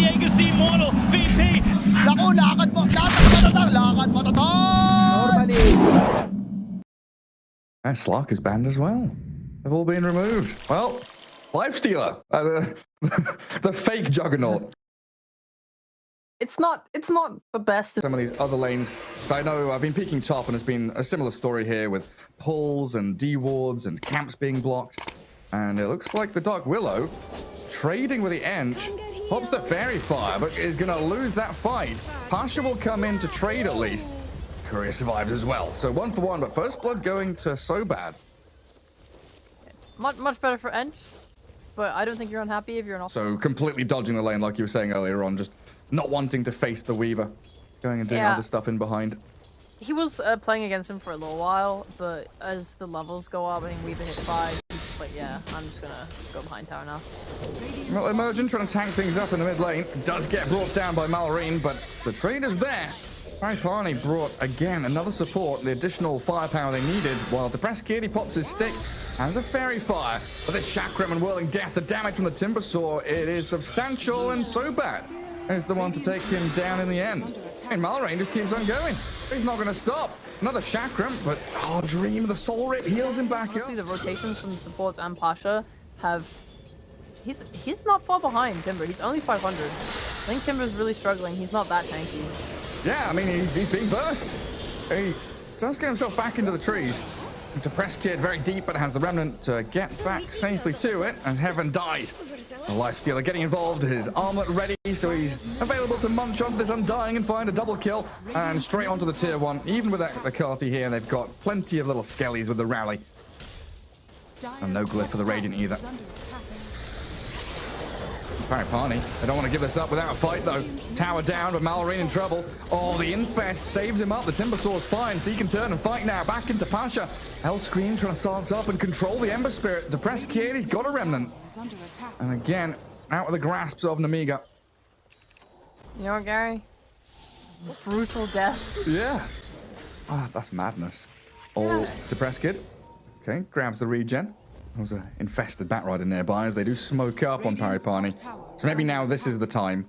Diego's the immortal VP. Naku, lakad mo to. Normally. And Slark is banned as well. They've all been removed. Well, Lifestealer, the fake Juggernaut. It's not the best. Some of these other lanes, I know I've been peeking top, and it's been a similar story here with pulls and D-wards and camps being blocked. And it looks like the Dark Willow trading with the Ench. Pops the Fairy Fire, but is going to lose that fight. Pasha will come in to trade at least. Courier survives as well. So 1 for 1, but first blood going to So Bad. Much better for Ench, but I don't think you're unhappy if you're not. So completely dodging the lane like you were saying earlier on, just not wanting to face the Weaver. Going and doing other stuff in behind. He was playing against him for a little while, but as the levels go up, I think Weaver hit 5. He's just like, yeah, I'm just gonna go behind tower now. Well, Emergent trying to tank things up in the mid lane. Does get brought down by Malorine, but the trade is there. Pari Parni brought, again, another support, the additional firepower they needed, while Depressed Kid, he pops his stick, has a Fairy Fire. But this Chakram and Whirling Death, the damage from the Timber Saw, it is substantial, and So Bad is the one to take him down in the end. And Malorine just keeps on going. He's not going to stop. Another Chakram, but Dream, the Soul Rip heals him back up. Honestly, the rotations from the supports and Pasha have... He's not far behind Timber. He's only 500. I think Timber's really struggling. He's not that tanky. Yeah, I mean, he's being burst. He does get himself back into the trees. Depressed Kid very deep, but has the Remnant to get back safely to it, and Heaven dies. The Lifestealer getting involved, his armlet ready, so he's available to munch onto this Undying and find a double kill, and straight onto the tier 1. Even with the Carty here, they've got plenty of little skellies with the rally. And no glyph for the Radiant either. Pari Parni, they don't want to give this up without a fight though. Tower down, but Malorine in trouble. Oh, the Infest saves him up. The Timber Saw's fine, so he can turn and fight now. Back into Pasha. Hellscream trying to stance up and control the Ember Spirit. Depressed Kid, he's got a Remnant. And again, out of the grasps of Nemiga. You know what, Gary? Brutal death. Yeah. Ah, that's madness. Oh, Depressed Kid. Okay, grabs the regen. There was an infested Batrider nearby as they do smoke up on Pari Parni. So maybe now this is the time.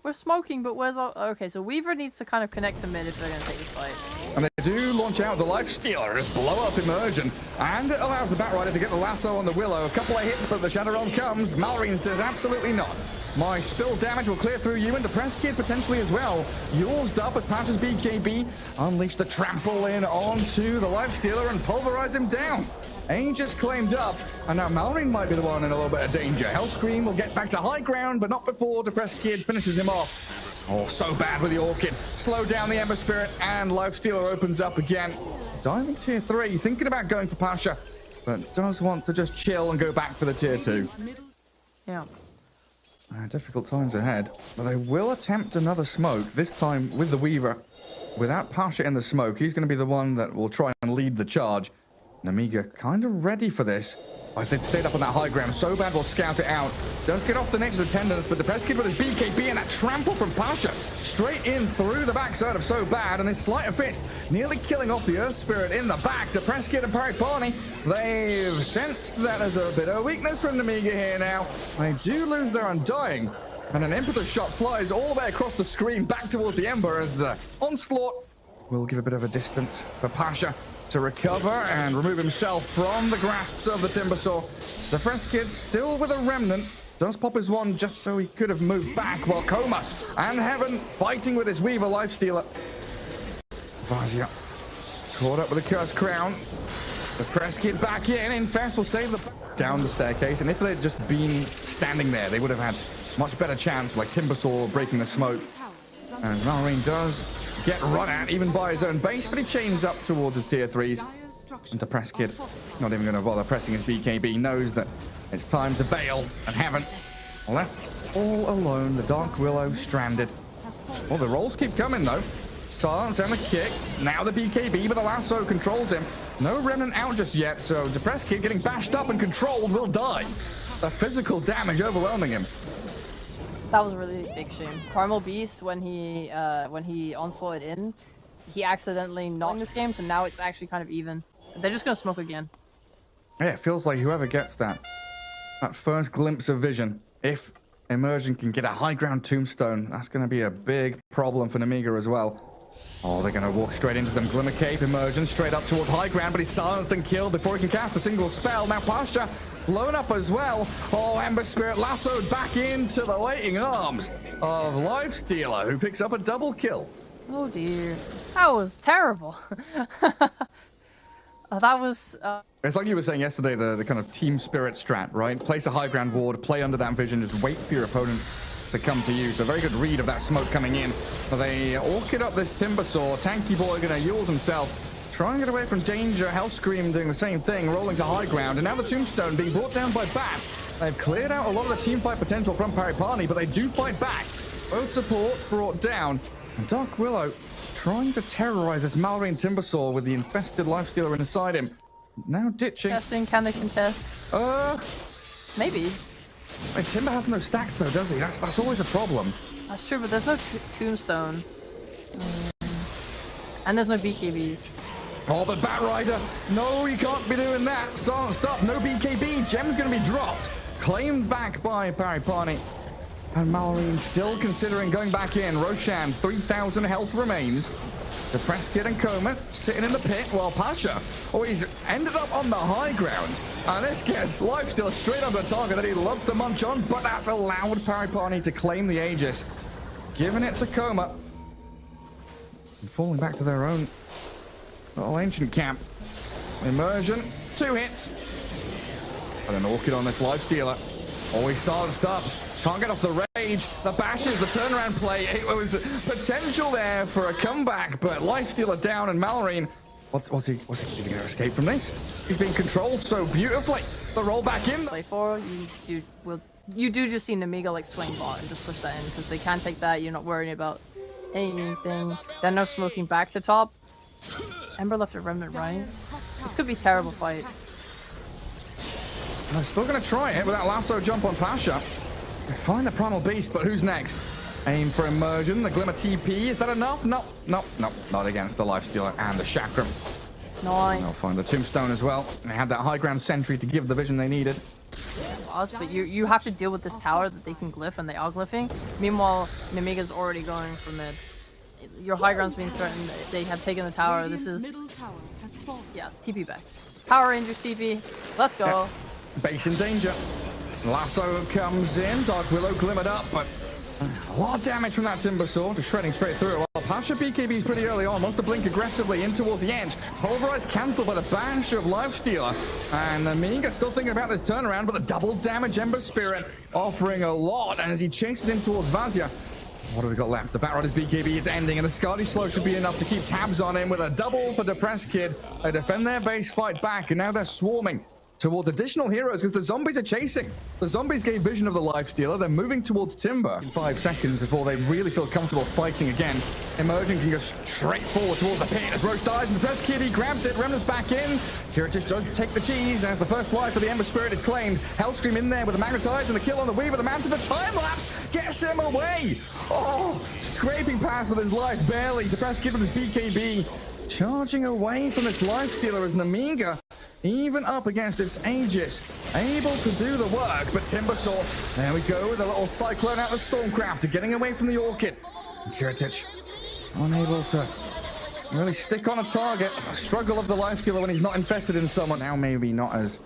We're smoking, but where's our... Okay, so Weaver needs to kind of connect to mid if they're going to take this fight. And they do launch out the Lifestealer as blow up Immersion. And it allows the Batrider to get the lasso on the Willow. A couple of hits, but the Shadow Realm comes. Malorine says absolutely not. My spill damage will clear through you, and Depressed Kid potentially as well. Yule's up as Pasha's BKB. Unleash the trample in onto the Lifestealer and pulverize him down. Aegis claimed up, and now Malorine might be the one in a little bit of danger. Hellscream will get back to high ground, but not before Depressed Kid finishes him off. Oh, So Bad with the Orchid. Slow down the Ember Spirit, and Lifestealer opens up again. Diving tier 3, thinking about going for Pasha, but does want to just chill and go back for the tier 2. Yeah. Difficult times ahead, but they will attempt another smoke, this time with the Weaver. Without Pasha in the smoke, he's going to be the one that will try and lead the charge. Nemiga kind of ready for this. If they'd stayed up on that high ground, So Bad will scout it out. Does get off the Nature's Attendance, but Depressed Kid with his BKB and that trample from Pasha. Straight in through the backside of So Bad, and his Sleight of Fist nearly killing off the Earth Spirit in the back. Depressed Kid and Pari Parni, they've sensed that there's a bit of weakness from Nemiga here now. They do lose their Undying, and an Impetus shot flies all the way across the screen back towards the Ember as the Onslaught will give a bit of a distance for Pasha to recover and remove himself from the grasps of the Timber Saw. Depressed Kid still with a Remnant. Does pop his one just so he could have moved back, while Coma and Heaven fighting with his Weaver Lifestealer. Vazia caught up with a Cursed Crown. Depressed Kid back in. Infest will save the down the staircase, and if they'd just been standing there, they would have had much better chance, like Timber Saw breaking the smoke. As Malorine does get run at, even by his own base, but he chains up towards his tier 3s. And Depressed Kid, not even going to bother pressing his BKB, knows that it's time to bail, and Heaven left all alone. The Dark Willow stranded. Well, the rolls keep coming though. Silence and the kick. Now the BKB, but the lasso controls him. No Remnant out just yet, so Depressed Kid getting bashed up and controlled will die. The physical damage overwhelming him. That was a really big shame. Primal Beast, when he onslaughted in, he accidentally knocked this game, so now it's actually kind of even. They're just gonna smoke again. Yeah, it feels like whoever gets that first glimpse of vision, if Immersion can get a high ground tombstone. That's going to be a big problem for Nemiga as well. Oh, they're going to walk straight into them. Glimmer Cape, Immersion straight up towards high ground, but he's silenced and killed before he can cast a single spell. Now Pasha blown up as well. Oh, Ember Spirit lassoed back into the waiting arms of Lifestealer, who picks up a double kill. Oh dear, that was terrible. That was. It's like you were saying yesterday, the kind of team spirit strat, right? Place a high ground ward, play under that vision, just wait for your opponents to come to you. So very good read of that smoke coming in. But they orchid up this Timbersaw. Tanky Boy gonna use himself, try and get away from danger. Hellscream doing the same thing, rolling to high ground. And now the Tombstone being brought down by Bat. They've cleared out a lot of the team fight potential from Pari Parni, but they do fight back. Both supports brought down. And Dark Willow trying to terrorize this Mallory and Timbersaw with the infested Lifestealer inside him. Now ditching. Guessing, can they contest? Maybe. Wait, Timber has no stacks though, does he? That's always a problem. That's true, but there's no tombstone. And there's no BKBs. Oh, but Bat Rider. No, you can't be doing that. Stop. No BKB. Gem's going to be dropped. Claimed back by Pari Parni. And Mallory still considering going back in. Roshan, 3,000 health remains. Depressed Kid and Coma sitting in the pit while Pasha, he's ended up on the high ground. And this gets Lifestealer straight under a target that he loves to munch on, but that's allowed Pari Parni to claim the Aegis. Giving it to Coma. And falling back to their own little ancient camp. Immersion, 2 hits. And an Orchid on this Lifestealer. Always silenced up. Can't get off the rage. The bashes, the turnaround play. It was potential there for a comeback, but Lifestealer down and Mallory. Is he going to escape from this? He's being controlled so beautifully. The roll back in. Play 4, you do just see Nemiga like swing bot and just push that in because they can't take that. You're not worrying about anything. Then no smoking back to top. Ember left a remnant right. This could be a terrible fight. They're still going to try it with that lasso jump on Pasha. They find the Primal Beast, but who's next? Aim for Immersion, the Glimmer TP. Is that enough? No, not against the Lifestealer and the Chakram. Nice. They'll find the Tombstone as well. They had that high ground sentry to give the vision they needed. But you have to deal with this tower that they can glyph and they are glyphing. Meanwhile, Nemiga's already going for mid. Your high ground's being threatened. They have taken the tower. This is... Yeah, TP back. Power Rangers TP. Let's go. Yeah. Base in danger. Lasso comes in. Dark Willow glimmered up, but a lot of damage from that Timbersaw, just shredding straight through it. Well, Pasha BKB's pretty early on. Wants to blink aggressively in towards the edge. Pulverize cancelled by the bash of Lifestealer. And Nemiga still thinking about this turnaround, but the double damage Ember Spirit offering a lot. And as he chases in towards Vazia, what have we got left? The Batrider's BKB is ending, and the Skadi Slow should be enough to keep tabs on him with a double for Depressed Kid. They defend their base, fight back, and now they're swarming towards additional heroes because the zombies are chasing. The zombies gave vision of the Lifestealer. They're moving towards Timber in 5 seconds before they really feel comfortable fighting again. Emerging can go straight forward towards the pit as Roche dies, and the Depressed Kid, he grabs it. Remnant's back in. Kiritich does take the cheese as the first life of the Ember Spirit is claimed. Hellscream in there with the Magnetize and the kill on the Weaver. The man to the time lapse gets him away. Oh, scraping past with his life, barely. Depressed Kid with his BKB. Charging away from this Lifestealer as Nemiga, even up against this Aegis, able to do the work, but Timbersaw, there we go, with a little Cyclone out the Stormcraft, getting away from the Orchid. Kiritich, unable to really stick on a target. A struggle of the Lifestealer when he's not infested in someone. Now maybe not as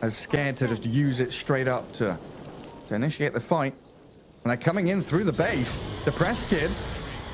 scared to just use it straight up to initiate the fight. And they're coming in through the base. Depressed Kid,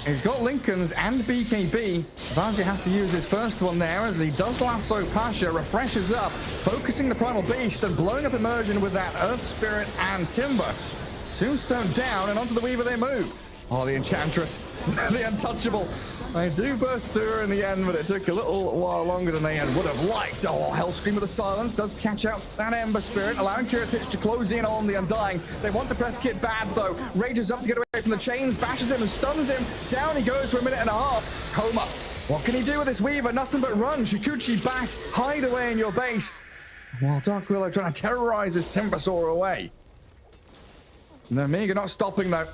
he's got Lincolns and BKB. Vazia has to use his first one there as he does lasso Pasha, refreshes up, focusing the Primal Beast and blowing up Immersion with that Earth Spirit and Timber. Tombstone down and onto the Weaver they move. Oh, the Enchantress, the Untouchable. They do burst through her in the end, but it took a little while longer than they would have liked. Oh, Hellscream with the silence does catch out that Ember Spirit, allowing Kiritich to close in on the Undying. They want to press Kid bad, though. Rages up to get away from the chains, bashes him and stuns him. Down he goes for a minute and a half. Coma. What can he do with this Weaver? Nothing but run. Shikuchi back. Hide away in your base. While Dark Willow trying to terrorize this Timbersaw away. Nemiga not stopping, though.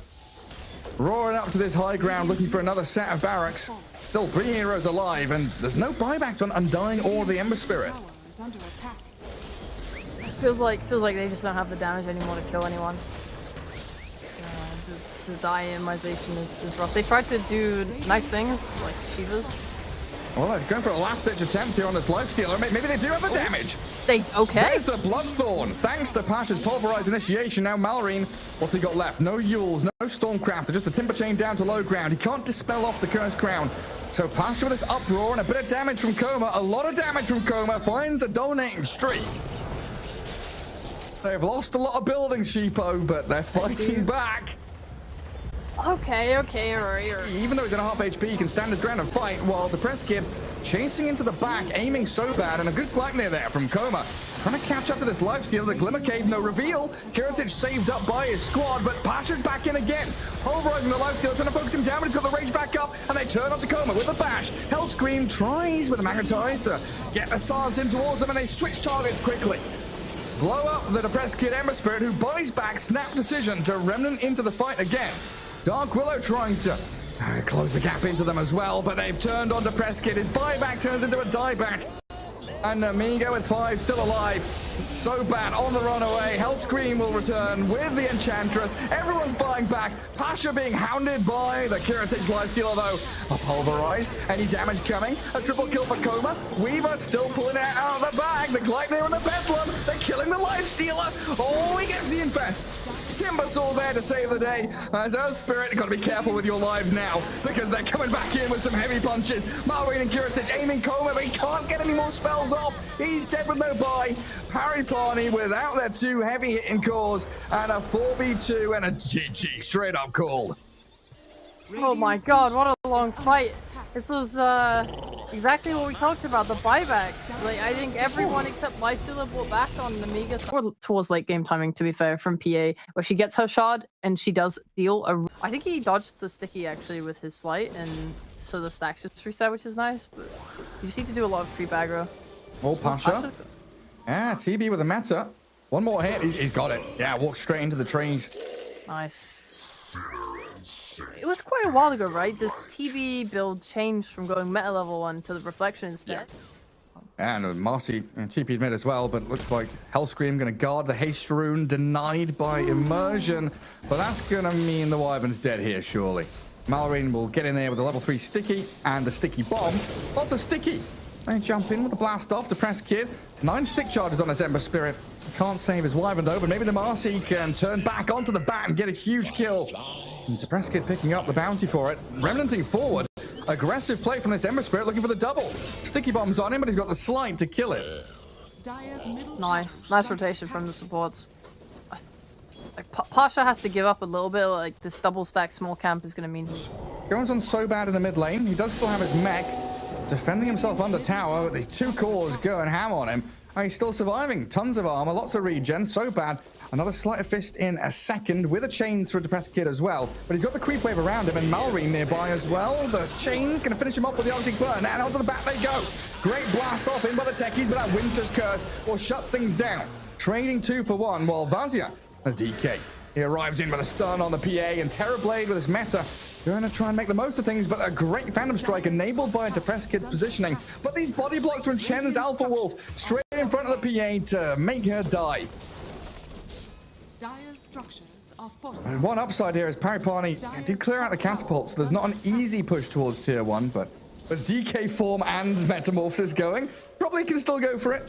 Roaring up to this high ground, looking for another set of barracks. Still 3 heroes alive, and there's no buybacks on Undying or the Ember Spirit. Feels like they just don't have the damage anymore to kill anyone. the diamization is rough. They tried to do nice things like Shivas. Well, they're going for a last-ditch attempt here on this lifestealer. Maybe they do have the damage. Okay. There's the Bloodthorn. Thanks to Pasha's pulverized initiation. Now Malrine, what's he got left? No Yules, no Stormcrafter, just a Timber Chain down to low ground. He can't dispel off the Cursed Crown. So Pasha with this uproar and a bit of damage from Coma, a lot of damage from Coma, finds a dominating streak. They've lost a lot of buildings, Sheepo, but they're fighting back. Okay, alright. Even though he's at half HP, he can stand his ground and fight, while the Press Kid chasing into the back, aiming so bad, and a good Gleipnir there from Coma. Trying to catch up to this lifesteal, the Glimmer Cave, no reveal. Kiritich saved up by his squad, but Pasha's back in again. Pulverizing the lifesteal, trying to focus him down, but he's got the rage back up, and they turn onto Coma with a bash. Hellscream tries with the Magnetize to get the Sars in towards them, and they switch targets quickly. Blow up the depressed Kid Ember Spirit, who buys back Snap Decision to Remnant into the fight again. Dark Willow trying to close the gap into them as well, but they've turned on depressed Kid. His buyback turns into a dieback. And Nemiga with 5 still alive. So bad on the runaway. Hellscream will return with the Enchantress. Everyone's buying back. Pasha being hounded by the Kiritich lifestealer though. A pulverized. Any damage coming? A triple kill for Coma. Weaver still pulling it out of the bag. The Gleipnir and the Bedlam. They're killing the lifestealer. Oh, he gets the infest. Timbersaw there to save the day. As Earth Spirit, got to be careful with your lives now because they're coming back in with some heavy punches. Malrine and Kiritich aiming Coma, but he can't get any more spells off. He's dead with no buy. Pari Parni without their 2 heavy hitting cores and a 4v2 and a GG straight up call. Oh my god, what a long fight. This was exactly what we talked about, the buybacks. Like, I think everyone except Lifestealer brought back on Nemiga towards late game timing, to be fair, from PA, where she gets her shard and she does deal a... I think he dodged the sticky actually with his slight, and so the stacks just reset, which is nice, but you just need to do a lot of creep aggro. Oh, Pasha. Yeah, TB with a meta. One more hit, he's got it. Yeah, walks straight into the trees. Nice. It was quite a while ago, right? This TB build changed from going meta level 1 to the reflection instead. Yeah. And Marcy and TP'd mid as well, but looks like Hellscream going to guard the haste rune, denied by immersion. But that's going to mean the Wyvern's dead here, surely. Malrine will get in there with the level 3 sticky and the sticky bomb. Lots of sticky. They jump in with the blast off, depressed Kid. 9 stick charges on this Ember Spirit. Can't save his Wyvern though, but maybe the Marcy can turn back onto the bat and get a huge kill. And depressed Kid picking up the bounty for it. Remnanting forward. Aggressive play from this Ember Spirit, looking for the double. Sticky bombs on him, but he's got the slide to kill it. Nice rotation from the supports. Like, Pasha has to give up a little bit. Like, this double stack small camp is going to mean... Goes on so bad in the mid lane. He does still have his mech. Defending himself under tower with these 2 cores going ham on him. And he's still surviving. Tons of armor, lots of regen. So bad. Another sleight of fist in a second with a chains for a depressed Kid as well. But he's got the creep wave around him and Malrine nearby as well. The chain's going to finish him off with the Arctic Burn. And onto the bat they go. Great blast off in by the techies, but that Winter's Curse will shut things down. Trading 2 for 1 while Vazia, a DK. He arrives in with a stun on the PA and Terrorblade with his meta. Going to try and make the most of things, but a great Phantom Strike enabled by a depressed Kid's positioning. But these body blocks from Chen's Alpha Wolf straight in front of the PA to make her die. And one upside here is Pari Parni did clear out the catapult, so there's not an easy push towards tier 1, but DK form and Metamorphosis going. Probably can still go for it.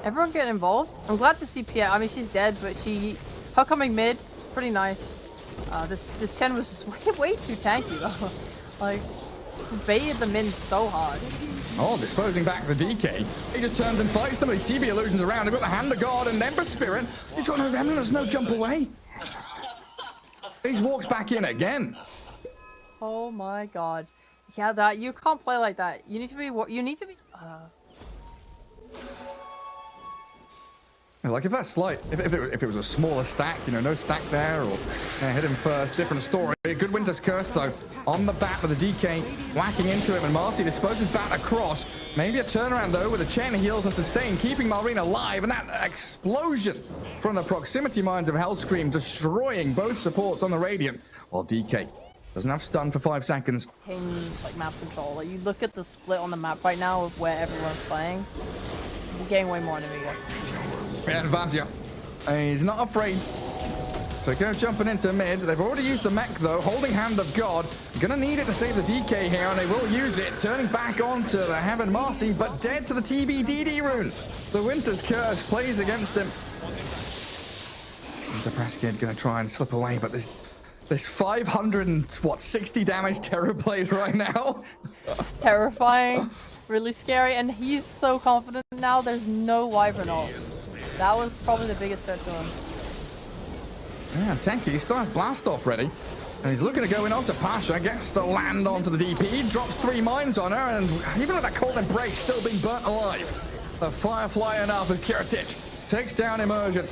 Everyone getting involved. I'm glad to see Pia. I mean, she's dead, but her coming mid, pretty nice. This Chen was just way too tanky though. Like, baited them in so hard. Oh, disposing back the DK. He just turns and fights them with his TB illusions around. They've got the Hand of God and Ember Spirit. He's got no remnant, there's no jump away. He walks back in again. Oh my god. Yeah, that you can't play like that. You need to be Like if that's slight, if it was a smaller stack, you know, no stack there, or hit him first, different story. A good Winter's Curse though, on the bat with the DK, whacking into him, and Marcy disposes bat across. Maybe a turnaround though with a chain of heals and sustain, keeping Malrine alive, and that explosion from the proximity mines of Hellscream, destroying both supports on the Radiant, while DK doesn't have stun for 5 seconds. Like map control. Like, you look at the split on the map right now of where everyone's playing. You're getting way more Nemiga. And Vazia, he's not afraid So go jumping into mid. They've already used the mech though, holding Hand of God. Gonna need it to save the DK here, and they will use it. Turning back onto the Heaven Marcy, but dead to the TBDD rune. The Winter's Curse plays against him. Depressed Kid gonna try and slip away, but this 560 damage Terror Blade right now. It's terrifying, really scary, and he's so confident now. There's no Wyvern ult. That was probably the biggest threat to him. Yeah, Tenki, he still has Blast Off ready. And he's looking to go in onto Pasha, gets to land onto the DP, drops 3 mines on her, and even with that Cold Embrace still being burnt alive. A Firefly enough as Kiritich takes down Immersion.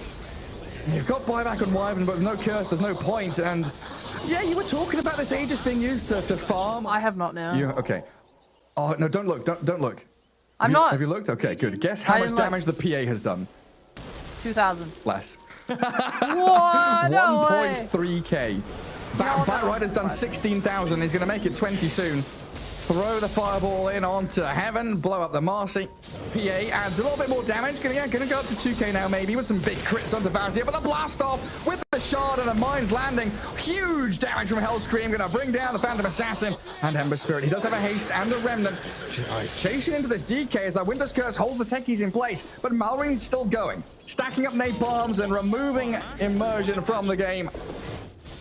You've got buyback on Wyvern, but there's no curse, there's no point, and yeah, you were talking about this Aegis being used to farm. I have not now. Okay. Oh, no, don't look, don't look. Have you looked? Okay, good. Guess how much damage the PA has done? 2,000. Less. What? No way. 1.3k. Batrider's done 16,000. He's going to make it 20 soon. Throw the fireball in onto Heaven, blow up the Marcy. PA adds a little bit more damage. Gonna go up to 2k now, maybe, with some big crits onto Vazia. But the blast off with the shard and the mines landing. Huge damage from Hellscream. Gonna bring down the Phantom Assassin and Ember Spirit. He does have a haste and a remnant. He's chasing into this DK as that Winter's Curse holds the techies in place. But Malreen's still going, stacking up napalms and removing Immersion from the game.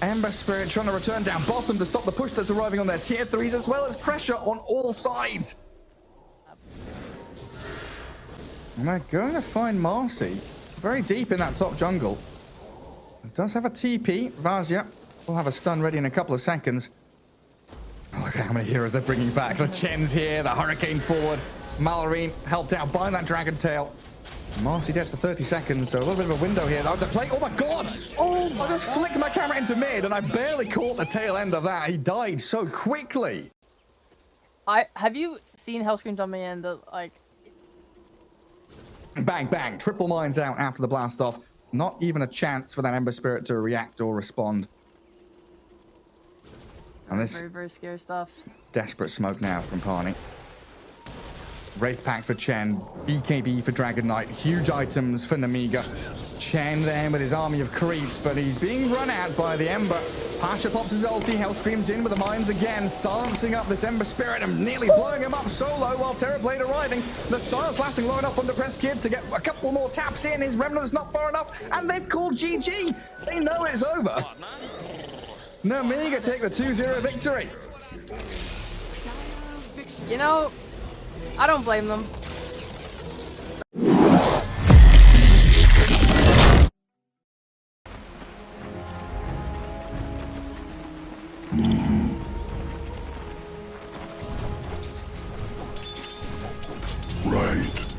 Ember Spirit trying to return down bottom to stop the push that's arriving on their tier 3s, as well as pressure on all sides. And they're going to find Marcy very deep in that top jungle. It does have a TP. Vazia will have a stun ready in a couple of seconds. Look at how many heroes they're bringing back. The Chen's here, the Hurricane forward. Malorine helped out by that Dragon Tail. Marcy dead for 30 seconds, so a little bit of a window here. Oh, the play. Oh my god! Oh, I just flicked my camera into mid and I barely caught the tail end of that. He died so quickly. Have you seen Hellscream jumping in the like bang bang, triple mines out after the blast off. Not even a chance for that Ember Spirit to react or respond. And this very, very scary stuff. Desperate smoke now from Parni. Wraith Pack for Chen, BKB for Dragon Knight, huge items for Nemiga. Chen then with his army of creeps, but he's being run at by the Ember. Pasha pops his ulti, Hellscream's in with the mines again, silencing up this Ember Spirit and nearly blowing him up solo while Terrorblade arriving. The silence lasting long enough on Depressed Kid to get a couple more taps in. His Remnant's not far enough, and they've called GG. They know it's over. Nemiga take the 2-0 victory. You know, I don't blame them. Right.